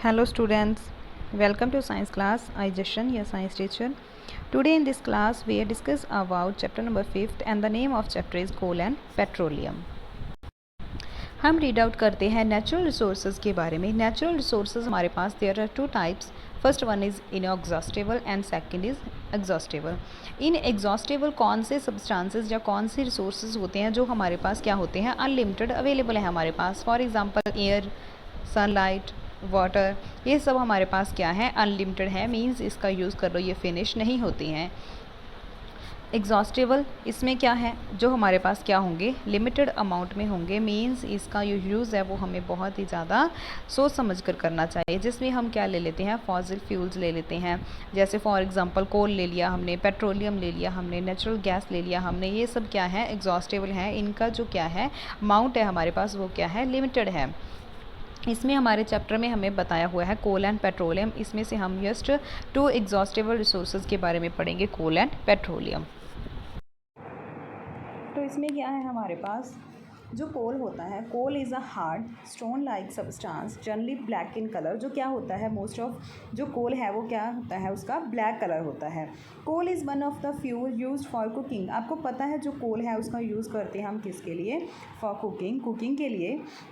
Hello students, welcome to science class. I Jashan, your science teacher. Today in this class we discuss about chapter number 5th and the name of chapter is coal and petroleum. हम read out करते हैं natural resources के बारे में. Natural resources हमारे पास there are two types. First one is inexhaustible and second is exhaustible. Inexhaustible कौन से सब्सटेंसेस या कौन से रिसोर्सेज होते हैं जो हमारे पास क्या होते हैं, अनलिमिटेड अवेलेबल है हमारे पास. For example air, sunlight, water, ये सब हमारे पास क्या है, अनलिमिटेड है. मींस इसका यूज़ कर लो ये फिनिश नहीं होती हैं. एग्जॉस्टेबल इसमें क्या है, जो हमारे पास क्या होंगे, लिमिटेड अमाउंट में होंगे. मींस इसका जो यूज़ है वो हमें बहुत ही ज़्यादा सोच समझ कर करना चाहिए. जिसमें हम क्या ले लेते हैं, फॉसिल फ्यूल्स ले लेते हैं. जैसे फॉर एग्जांपल कोल ले लिया हमने, पेट्रोलियम ले लिया हमने, नेचुरल गैस ले लिया हमने. ये सब क्या है, एग्जॉस्टेबल है. इनका जो क्या है अमाउंट है हमारे पास वो क्या है, लिमिटेड है. इसमें हमारे चैप्टर में हमें बताया हुआ है कोल एंड पेट्रोलियम. इसमें से हम जस्ट 2 एग्जॉस्टेबल रिसोर्सेज के बारे में पढ़ेंगे, कोल एंड पेट्रोलियम. तो इसमें क्या है हमारे पास, जो कोल होता है, coal is a hard stone like substance generally black in colour. जो क्या होता है, मोस्ट ऑफ जो कोल है वो क्या होता है, उसका ब्लैक कलर होता है. Coal is one of the fuel used for cooking. आपको पता है जो कोल है उसका यूज़ करते हैं हम किसके लिए, फॉर कुकिंग के लिए.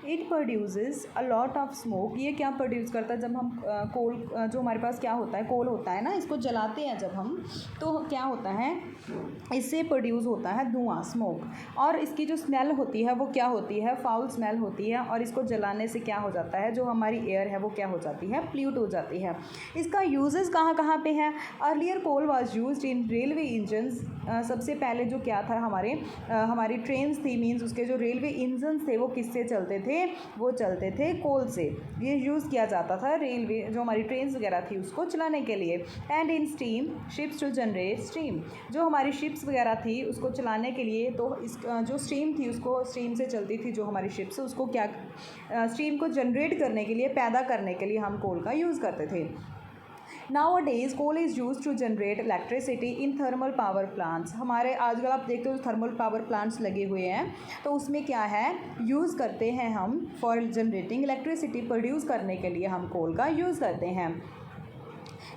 It produces a lot of smoke. ये क्या प्रोड्यूस करता है, जब हम कोल जो हमारे पास क्या होता है, कोल होता है ना, इसको जलाते हैं जब हम, तो क्या होता है, इससे प्रोड्यूस होता है धुआं, स्मोक. और इसकी जो स्मेल होती है वो क्या होती है, फाउल स्मेल होती है. और इसको जलाने से क्या हो जाता है, जो हमारी एयर है वो क्या हो जाती है, प्ल्यूट हो जाती है. इसका यूजेस कहाँ कहाँ पे है. Earlier coal was used in railway engines. सबसे पहले जो क्या था, हमारी ट्रेन्स थी, मीन्स उसके जो रेलवे इंजन्स थे वो किससे चलते थे, वो चलते थे कोल से. ये यूज़ किया जाता था रेलवे, जो हमारी ट्रेन्स वगैरह थी उसको चलाने के लिए. And in steam ships to generate steam. जो हमारी शिप्स वगैरह थी उसको चलाने के लिए, तो इस जो स्टीम थी उसको, स्टीम से चलती थी जो हमारी शिप्स, उसको क्या, स्टीम को जनरेट करने के लिए, पैदा करने के लिए हम कोल का यूज़ करते थे. Nowadays coal is used to generate electricity in thermal power plants. हमारे आजकल आप देखते हो थर्मल पावर प्लांट्स लगे हुए हैं, तो उसमें क्या है, यूज़ करते हैं हम फॉर जनरेटिंग इलेक्ट्रिसिटी. प्रोड्यूस करने के लिए हम कोल का यूज़ करते हैं.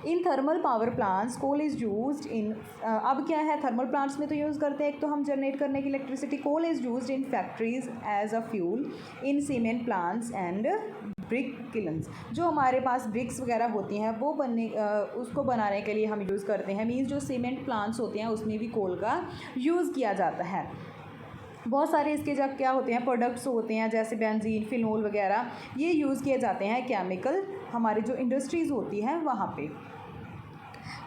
In thermal power plants coal is used in. अब क्या है, थर्मल प्लांट्स में तो यूज़ करते हैं एक तो हम जनरेट करने की electricity. Coal is used in factories as a fuel, in cement plants and brick kilns. जो हमारे पास ब्रिक्स वगैरह होती हैं वो उसको बनाने के लिए हम यूज़ करते हैं. मीन्स जो सीमेंट प्लांट्स होते हैं उसमें भी कोल का यूज़ किया जाता है. बहुत सारे इसके जब क्या होते हैं, प्रोडक्ट्स होते हैं जैसे बेंजीन, फिनोल वगैरह, ये यूज़ किए जाते हैं केमिकल, हमारी जो इंडस्ट्रीज़ होती हैं वहाँ पे.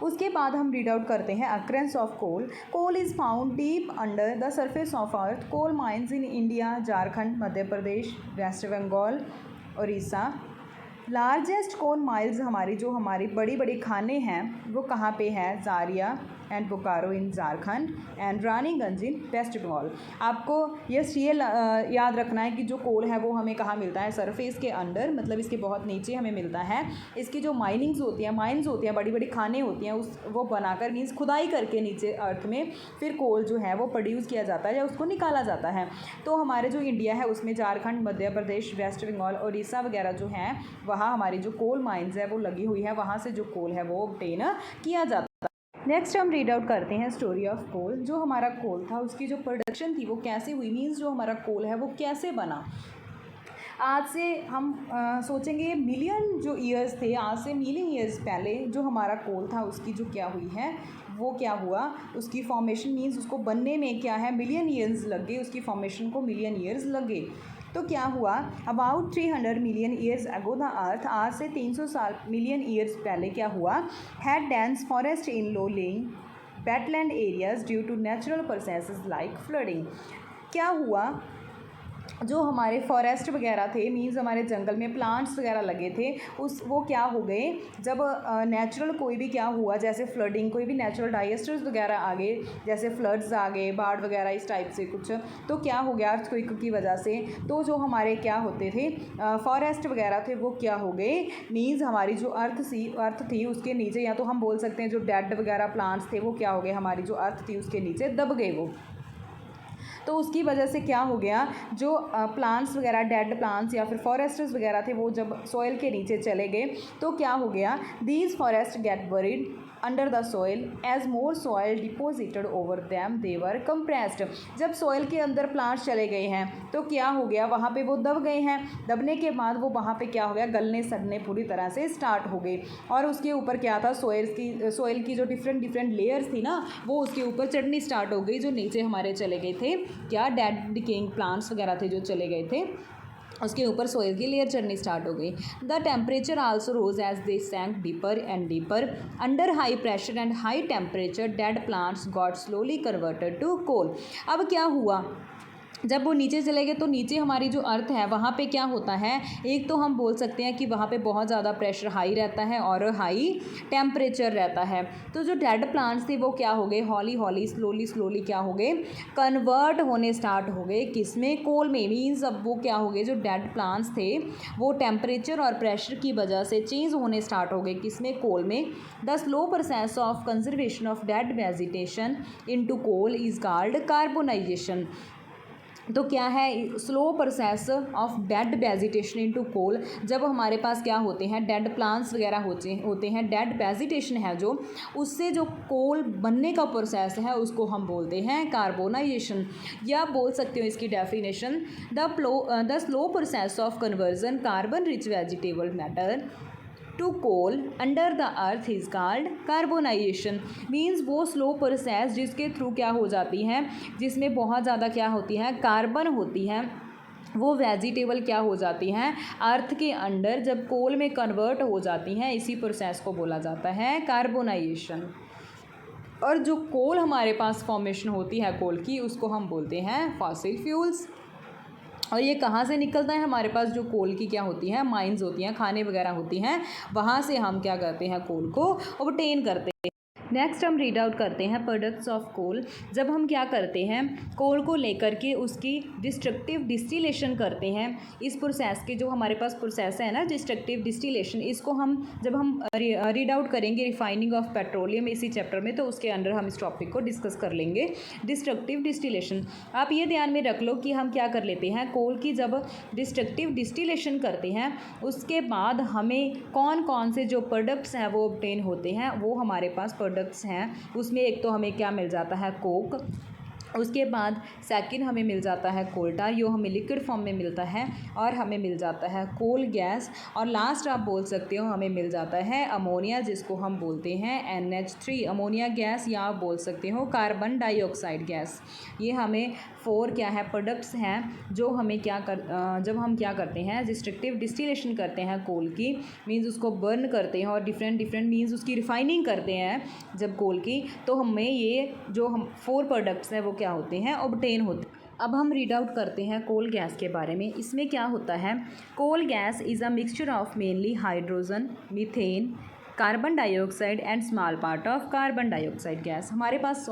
उसके बाद हम रीड आउट करते हैं occurrence of coal. Coal is found deep under the surface of earth. Coal mines in India, Jharkhand, Madhya Pradesh, West Bengal, Orissa. Largest coal miles, हमारी बड़ी बड़ी खाने हैं वो कहाँ पे हैं, Jharia and Bokaro in Jharkhand and Raniganj in West Bengal. आपको ये याद रखना है कि जो कोल है वो हमें कहाँ मिलता है, सरफेस के अंडर, मतलब इसके बहुत नीचे हमें मिलता है. इसकी जो माइनिंग्स होती हैं, माइंस होती हैं, बड़ी बड़ी खाने होती हैं, वो बनाकर, मीन्स खुदाई करके नीचे अर्थ में फिर कोल जो है वो प्रोड्यूस किया जाता है या उसको निकाला जाता है. तो हमारे जो इंडिया है उसमें झारखंड, मध्य प्रदेश, वेस्ट बंगाल, उड़ीसा वगैरह जो हैं, वहाँ हमारी जो कोल माइंस है वो लगी हुई है, वहाँ से जो कोल है वो ऑब्टेन किया जाता है. नेक्स्ट हम रीड आउट करते हैं स्टोरी ऑफ कोल. जो हमारा कोल था उसकी जो प्रोडक्शन थी वो कैसे हुई, मीन्स जो हमारा कोल है वो कैसे बना. आज से हम सोचेंगे मिलियन जो ईयर्स थे, आज से मिलियन ईयर्स पहले जो हमारा कोल था उसकी जो क्या हुई है, वो क्या हुआ, उसकी फॉर्मेशन, मीन्स उसको बनने में क्या है, मिलियन ईयर्स लग गए, उसकी फॉर्मेशन को मिलियन ईयर्स लगे. तो क्या हुआ, about 300 million years ago the earth, आज से 300 साल मिलियन ईयर्स पहले क्या हुआ, had dense forest in low lying wetland areas due to natural processes like flooding. क्या हुआ, जो हमारे फॉरेस्ट वगैरह थे, मीन्स हमारे जंगल में प्लांट्स वगैरह लगे थे, वो क्या हो गए, जब नेचुरल कोई भी क्या हुआ, जैसे फ्लडिंग, कोई भी नेचुरल डायस्टर्स वगैरह आ गए, जैसे फ्लड्स आ गए, बाढ़ वगैरह इस टाइप से कुछ, तो क्या हो गया अर्थक्वेक की वजह से, तो जो हमारे क्या होते थे फॉरेस्ट वगैरह थे वो क्या हो गए, मीन्स हमारी जो अर्थ थी उसके नीचे, या तो हम बोल सकते हैं जो डेड वगैरह प्लांट्स थे वो क्या हो गए, हमारी जो अर्थ थी उसके नीचे दब गए वो. तो उसकी वजह से क्या हो गया, जो प्लांट्स वगैरह, डेड प्लांट्स या फिर फॉरेस्ट्स वगैरह थे, वो जब सॉइल के नीचे चले गए तो क्या हो गया, these forest get buried under the soil as more soil deposited over them they were compressed. जब सॉइल के अंदर प्लांट्स चले गए हैं तो क्या हो गया, वहाँ पे वो दब गए हैं, दबने के बाद वो वहाँ पे क्या हो गया, गलने सड़ने पूरी तरह से स्टार्ट हो गई। और उसके ऊपर क्या था, सॉइल की जो डिफरेंट लेयर्स थी ना, वो उसके ऊपर चढ़नी स्टार्ट हो गई, जो नीचे हमारे चले गए थे, क्या डेड डिकेइंग प्लांट्स वगैरह थे जो चले गए थे, उसके ऊपर सॉइल की लेयर चढ़नी स्टार्ट हो गई। The temperature also rose as they sank deeper and deeper under high pressure and high temperature dead plants got slowly converted to coal. अब क्या हुआ, जब वो नीचे चले गए तो नीचे हमारी जो अर्थ है वहाँ पे क्या होता है, एक तो हम बोल सकते हैं कि वहाँ पे बहुत ज़्यादा प्रेशर हाई रहता है और हाई टेम्परेचर रहता है। तो जो डेड प्लांट्स थे वो क्या हो गए, हौली स्लोली क्या हो गए, कन्वर्ट होने स्टार्ट हो गए, किस में, कोल में। मीन्स अब वो क्या हो गए, जो डेड प्लांट्स थे वो टेम्परेचर और प्रेशर की वजह से चेंज होने स्टार्ट हो गए, किस में, कोल में। The slow process of conservation of dead vegetation into coal is called carbonisation. तो क्या है, slow process of dead vegetation into coal, जब हमारे पास क्या होते हैं, डेड प्लांट्स वगैरह होते हैं, डेड वेजिटेशन है जो, उससे जो कोल बनने का प्रोसेस है उसको हम बोलते हैं कार्बोनाइजेशन। या बोल सकते हो इसकी definition, the slow process of conversion carbon rich vegetable matter to coal under the earth is called carbonisation. Means वो स्लो प्रोसेस जिसके थ्रू क्या हो जाती है, जिसमें बहुत ज़्यादा क्या होती है, कार्बन होती है, वो वेजिटेबल क्या हो जाती हैं, अर्थ के अंडर जब कोल में कन्वर्ट हो जाती हैं, इसी प्रोसेस को बोला जाता है कार्बोनाइजेशन। और जो कोल हमारे पास फॉर्मेशन होती है कोल की, उसको हम बोलते हैं फॉसिल फ्यूल्स। और ये कहाँ से निकलता है, हमारे पास जो कोल की क्या होती हैं, माइंस होती हैं, खाने वगैरह होती हैं, वहाँ से हम क्या करते हैं, कोल को ऑब्टेन करते हैं। नेक्स्ट हम रीड आउट करते हैं प्रोडक्ट्स ऑफ कोल। जब हम क्या करते हैं, कोल को लेकर के उसकी डिस्ट्रक्टिव डिस्टिलेशन करते हैं, इस प्रोसेस के जो हमारे पास प्रोसेस है ना, डिस्ट्रक्टिव डिस्टिलेशन, इसको हम जब हम रीड आउट करेंगे रिफाइनिंग ऑफ पेट्रोलियम इसी चैप्टर में, तो उसके अंदर हम इस टॉपिक को डिस्कस कर लेंगे, डिस्ट्रक्टिव डिस्टिलेशन। आप ये ध्यान में रख लो कि हम क्या कर लेते हैं, कोल की जब डिस्ट्रक्टिव डिस्टिलेशन करते हैं, उसके बाद हमें कौन कौन से जो प्रोडक्ट्स हैं वो ऑब्टेन होते हैं, वो हमारे पास प्रोडक्ट्स हैं। उसमें एक तो हमें क्या मिल जाता है, कोक, उसके बाद सेकंड हमें मिल जाता है कोल टार, जो हमें लिक्विड फॉर्म में मिलता है, और हमें मिल जाता है कोल गैस, और लास्ट आप बोल सकते हो हमें मिल जाता है अमोनिया, जिसको हम बोलते हैं NH3 अमोनिया गैस, या आप बोल सकते हो कार्बन डाइऑक्साइड गैस। ये हमें 4 क्या है, प्रोडक्ट्स हैं जो हमें जब हम क्या करते हैं, डिस्ट्रक्टिव डिस्टिलेशन करते हैं कोल की, मीन्स उसको बर्न करते हैं और डिफरेंट मीन्स उसकी रिफाइनिंग करते हैं जब कोल की, तो हमें ये जो हम 4 प्रोडक्ट्स हैं वो क्या होते हैं, ऑब्टेन होते हैं। अब हम रीड आउट करते हैं कोल गैस के बारे में। इसमें क्या होता है, coal gas is a mixture of mainly hydrogen, methane, carbon dioxide and small part of carbon dioxide gas. हमारे पास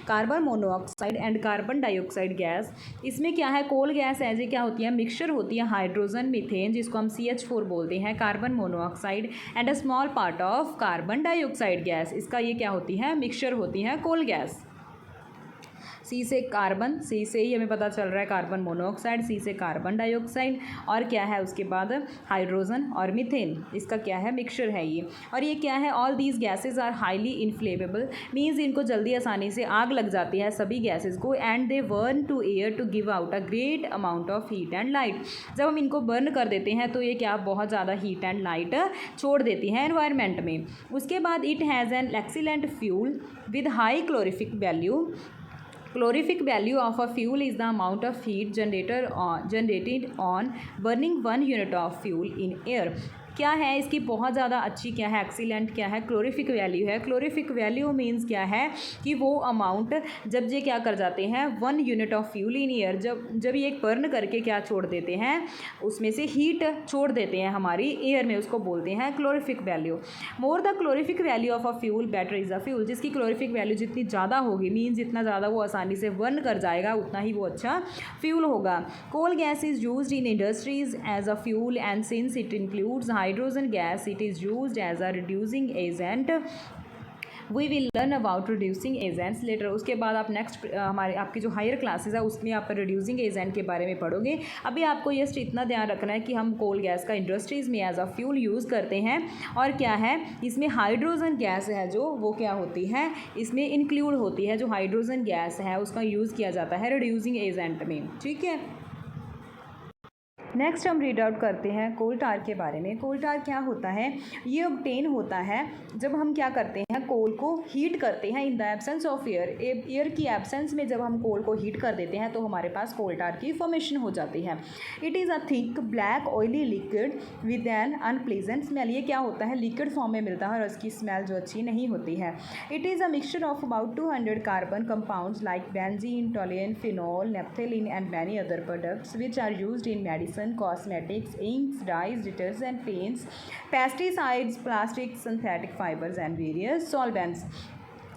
carbon monoxide and carbon dioxide gas. इसमें क्या है, कोल गैस एज ए क्या होती है, मिक्सचर होती है हाइड्रोजन, मीथेन जिसको हम CH4 बोलते हैं, carbon monoxide and a small part of carbon dioxide gas. इसका ये क्या होती है, मिक्सचर होती है कोल गैस। सी से कार्बन, सी से ही हमें पता चल रहा है कार्बन मोनोऑक्साइड, सी से कार्बन डाइऑक्साइड, और क्या है उसके बाद हाइड्रोजन और मीथेन, इसका क्या है, मिक्सचर है ये। और ये क्या है, all these gases are highly inflammable, means इनको जल्दी आसानी से आग लग जाती है सभी गैसेज को, and they burn to air to give out a great amount of heat and light. जब हम इनको बर्न कर देते हैं तो ये क्या बहुत ज़्यादा हीट एंड लाइट छोड़ देती हैं एनवायरनमेंट में। उसके बाद it has an excellent fuel with high calorific value. Calorific value of a fuel is the amount of heat generated on burning 1 unit of fuel in air. क्या है इसकी बहुत ज़्यादा अच्छी क्या है, एक्सीलेंट क्या है, क्लोरिफिक वैल्यू है। क्लोरिफिक वैल्यू मीन्स क्या है कि वो अमाउंट जब ये क्या कर जाते हैं, 1 unit of fuel in year, जब ये बर्न करके क्या छोड़ देते हैं, उसमें से हीट छोड़ देते हैं हमारी एयर में, उसको बोलते हैं calorific value. More the calorific value of a fuel better is a fuel. जिसकी क्लोरिफिक वैल्यू जितनी ज़्यादा होगी, मीन्स जितना ज़्यादा वो आसानी से बर्न कर जाएगा, उतना ही वो अच्छा फ्यूल होगा। Coal gas is used in industries as a fuel, and since it includes hydrogen gas, it is used as a reducing agent we will learn about reducing agents later. उसके बाद आप next आपकी जो higher classes है उसमें आप reducing agent के बारे में पढ़ोगे। अभी आपको जस्ट इतना ध्यान रखना है कि हम कोल गैस का इंडस्ट्रीज़ में एज अ फ्यूल यूज़ करते हैं, और क्या है इसमें हाइड्रोजन गैस है जो वो क्या होती है इसमें इंक्लूड होती है। जो हाइड्रोजन गैस है उसका यूज़ किया जाता है रिड्यूसिंग एजेंट में, ठीक है। नेक्स्ट हम रीड आउट करते हैं कोल टार के बारे में। कोल टार क्या होता है, ये ऑब्टेन होता है जब हम क्या करते हैं कोल को हीट करते हैं in the absence of air. Air की एब्सेंस में जब हम कोल को हीट कर देते हैं तो हमारे पास कोल टार की फॉर्मेशन हो जाती है। It is a thick black oily liquid with an unpleasant smell. ये क्या होता है लिक्विड फॉर्म में मिलता है और उसकी स्मेल जो अच्छी नहीं होती है। It is a mixture of about 200 carbon compounds like benzene, toluene, phenol, naphthalene and many other products which are used in medicine, cosmetics, inks, dyes, detergent, paints, pesticides, plastics, synthetic fibers and various solvents।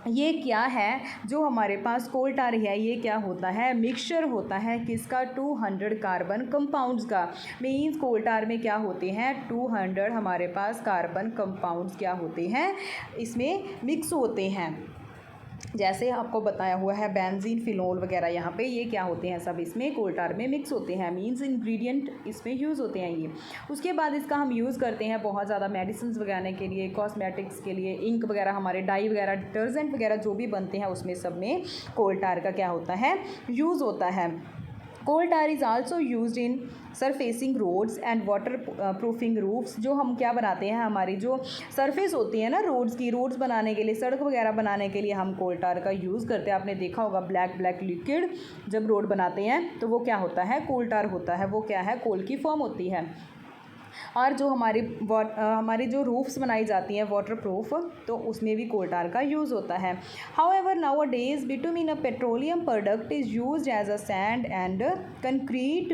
ये क्या है जो हमारे पास कोल टार है, ये क्या होता है मिक्सचर होता है किसका 200 कार्बन कंपाउंड्स का। मीन्स कोल टार में क्या होते हैं 200 हमारे पास कार्बन कंपाउंड्स क्या होते हैं इसमें मिक्स होते हैं। जैसे आपको बताया हुआ है बेंजीन, फिनोल वगैरह यहाँ पे ये क्या होते हैं सब इसमें कोल टार में मिक्स होते हैं। मींस इंग्रेडिएंट इसमें यूज़ होते हैं ये। उसके बाद इसका हम यूज़ करते हैं बहुत ज़्यादा मेडिसिन वगैरह के लिए, कॉस्मेटिक्स के लिए, इंक वगैरह, हमारे डाई वगैरह, डिटर्जेंट वगैरह जो भी बनते हैं उसमें सब में कोल टार का क्या होता है यूज़ होता है। Coal tar is also used in surfacing roads and water proofing roofs. जो हम क्या बनाते हैं हमारी जो सरफेस होती है ना रोड्स की, रोड्स बनाने के लिए, सड़क वगैरह बनाने के लिए हम कोल टार का यूज़ करते हैं। आपने देखा होगा ब्लैक ब्लैक लिक्विड जब रोड बनाते हैं तो वो क्या होता है कोल टार होता है, वो क्या है कोल की फॉर्म होती है। और जो हमारी जो रूफ्स बनाई जाती हैं वाटर प्रूफ तो उसमें भी कोल टार का यूज़ होता है। However nowadays bitumen a petroleum product is used as a sand and concrete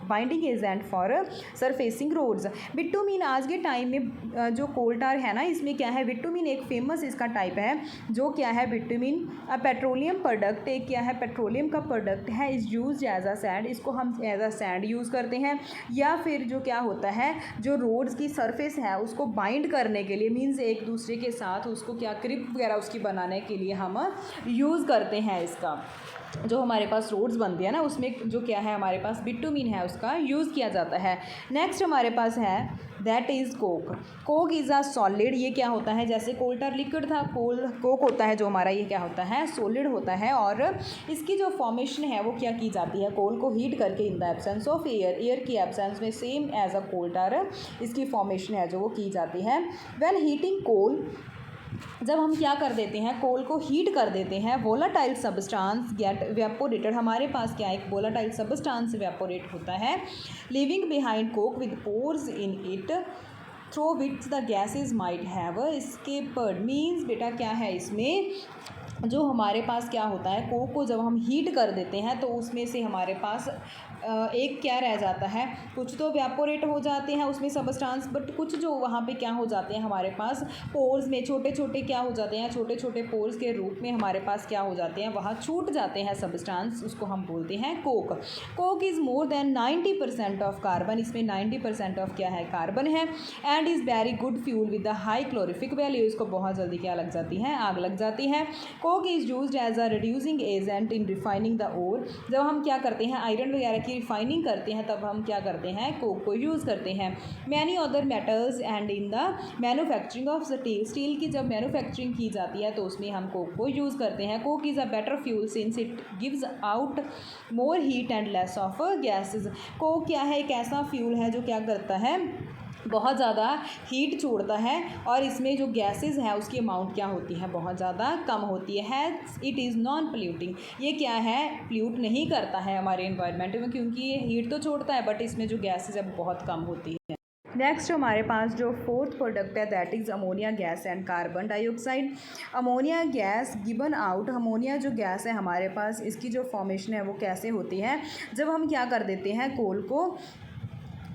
binding agent for surfacing roads. Bitumen आज के टाइम में जो कोल टार है ना इसमें क्या है बिटुमिन एक फेमस इसका टाइप है जो क्या है बिटुमिन पेट्रोलियम प्रोडक्ट एक क्या है पेट्रोलियम का प्रोडक्ट है, is used as a sand. इसको हम एज अ सैंड यूज़ करते हैं, या फिर जो क्या होता है जो रोड्स की सरफेस है उसको बाइंड करने के लिए, मीन्स एक दूसरे के साथ उसको क्या क्रिप वगैरह उसकी बनाने के लिए हम यूज़ करते हैं। इसका जो हमारे पास रोड्स बनती है ना उसमें जो क्या है हमारे पास बिटुमिन है उसका यूज़ किया जाता है। नेक्स्ट हमारे पास है that is Coke. Coke is a solid. ये क्या होता है जैसे कोल टार लिक्विड था, कोक होता है जो हमारा, ये क्या होता है सॉलिड होता है। और इसकी जो फॉर्मेशन है वो क्या की जाती है कोल को हीट करके in the absence of air, air की एब्सेंस में सेम एज अ कोल टार इसकी फॉर्मेशन है जो वो की जाती है। व्हेन हीटिंग कोल, जब हम क्या कर देते हैं कोल को हीट कर देते हैं, वोलाटाइल सब्सटेंस गेट वेपोरेटेड। हमारे पास क्या एक वोलाटाइल सब्सटेंस वेपोरेट होता है living behind Coke with pores in it through which the gases might have escaped. Means बेटा क्या है इसमें जो हमारे पास क्या होता है कोक को जब हम हीट कर देते हैं तो उसमें से हमारे पास एक क्या रह जाता है, कुछ तो वेपोरेट हो जाते हैं उसमें सब्सटेंस, बट कुछ जो वहाँ पे क्या हो जाते हैं हमारे पास पोर्स में छोटे छोटे क्या हो जाते हैं, छोटे छोटे पोर्स के रूप में हमारे पास क्या हो जाते हैं वहाँ छूट जाते हैं सब्सटेंस, उसको हम बोलते हैं Coke. Coke is more than 90% of carbon. इसमें 90% ऑफ क्या है कार्बन है। And is very good fuel with the high calorific value. इसको बहुत जल्दी क्या लग जाती है आग लग जाती है। Coke is used as a reducing agent in refining the ore. जब हम क्या करते हैं आयरन वगैरह की रिफाइनिंग करते हैं तब हम क्या करते हैं कोक को यूज़ करते हैं। Many other metals and in the manufacturing of steel. Steel की जब मैन्युफैक्चरिंग की जाती है तो उसमें हम कोक को यूज़ करते हैं। Coke is a better fuel since it gives out more heat and less of gases. Coke क्या है एक ऐसा फ्यूल है जो क्या करता है बहुत ज़्यादा हीट छोड़ता है और इसमें जो गैसेस हैं उसकी अमाउंट क्या होती है बहुत ज़्यादा कम होती है। It is non polluting. ये क्या है पोल्यूट नहीं करता है हमारे इन्वायरमेंट में, क्योंकि ये हीट तो छोड़ता है बट इसमें जो गैसेज है बहुत कम होती है। नेक्स्ट हमारे पास जो फोर्थ प्रोडक्ट है that is ammonia gas and carbon dioxide. Ammonia gas given out. Ammonia जो गैस है हमारे पास इसकी जो फॉर्मेशन है वो कैसे होती है, जब हम क्या कर देते हैं कोल को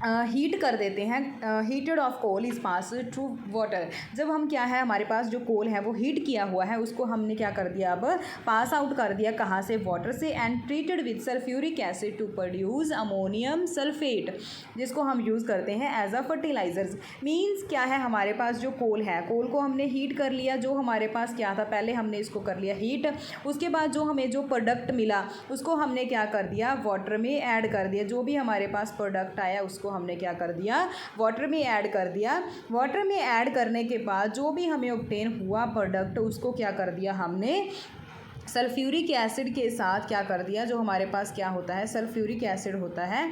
हीट कर देते हैं, heated of coal is pass through water. जब हम क्या है हमारे पास जो कोल है वो हीट किया हुआ है उसको हमने क्या कर दिया, अब पास आउट कर दिया, कहाँ से, वाटर से, and treated with sulphuric acid to produce ammonium sulphate, जिसको हम यूज़ करते हैं एज अ फर्टिलाइजर्स। मीन्स क्या है, हमारे पास जो कोल है, कोल को हमने हीट कर लिया, जो हमारे पास क्या था, पहले हमने इसको कर लिया हीट, उसके बाद जो हमें जो प्रोडक्ट मिला उसको हमने क्या कर दिया, वाटर में ऐड कर दिया। जो भी हमारे पास प्रोडक्ट आया उसको हमने क्या कर दिया, वाटर में ऐड कर दिया। वाटर में ऐड करने के बाद जो भी हमें ऑब्टेन हुआ प्रोडक्ट उसको क्या कर दिया हमने, सल्फ्यूरिक एसिड के साथ क्या कर दिया, जो हमारे पास क्या होता है, सल्फ्यूरिक एसिड होता है,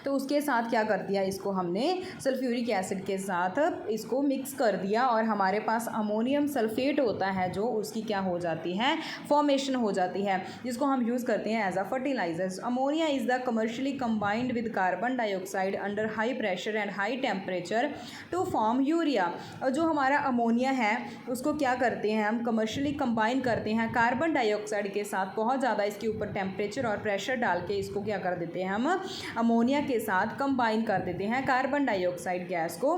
तो उसके साथ क्या कर दिया, इसको हमने सल्फ्यूरिक एसिड के साथ इसको मिक्स कर दिया और हमारे पास अमोनियम सल्फेट होता है जो उसकी क्या हो जाती है, फॉर्मेशन हो जाती है, जिसको हम यूज़ करते हैं as a fertilisers. Ammonia is the commercially combined with carbon dioxide under high pressure and high temperature to form urea. और जो हमारा अमोनिया है उसको क्या करते हैं हम, कमर्शियली कंबाइन करते हैं कार्बन डाइऑक्साइड के साथ, बहुत ज़्यादा इसके ऊपर टेम्परेचर और प्रेशर डाल के इसको क्या कर देते हैं हम, अमोनिया के साथ कंबाइन कर देते हैं कार्बन डाइऑक्साइड गैस को।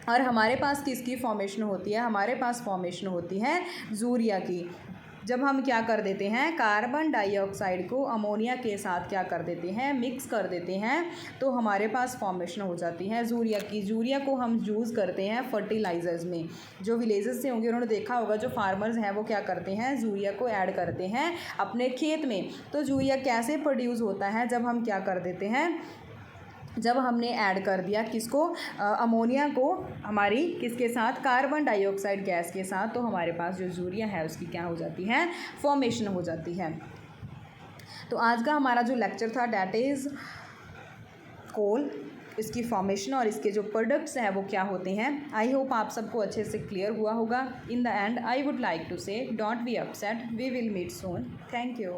और हमारे पास किसकी फॉर्मेशन होती है, हमारे पास फॉर्मेशन होती है यूरिया की। जब हम क्या कर देते हैं, कार्बन डाइऑक्साइड को अमोनिया के साथ क्या कर देते हैं, मिक्स कर देते हैं, तो हमारे पास फॉर्मेशन हो जाती है यूरिया की। यूरिया को हम यूज़ करते हैं फर्टिलाइजर्स में। जो विलेजेस से होंगे उन्होंने देखा होगा, जो फार्मर्स हैं वो क्या करते हैं, यूरिया को ऐड करते हैं अपने खेत में। तो यूरिया कैसे प्रोड्यूस होता है, जब हम क्या कर देते हैं, जब हमने ऐड कर दिया किसको, अमोनिया को हमारी किसके साथ, कार्बन डाइऑक्साइड गैस के साथ, तो हमारे पास जो यूरिया है उसकी क्या हो जाती है, फॉर्मेशन हो जाती है। तो आज का हमारा जो लेक्चर था डैट इज़ कोल, इसकी फॉर्मेशन और इसके जो प्रोडक्ट्स हैं वो क्या होते हैं। आई होप आप सबको अच्छे से क्लियर हुआ होगा। In the end I would like to say don't be upset, we will meet soon. Thank you.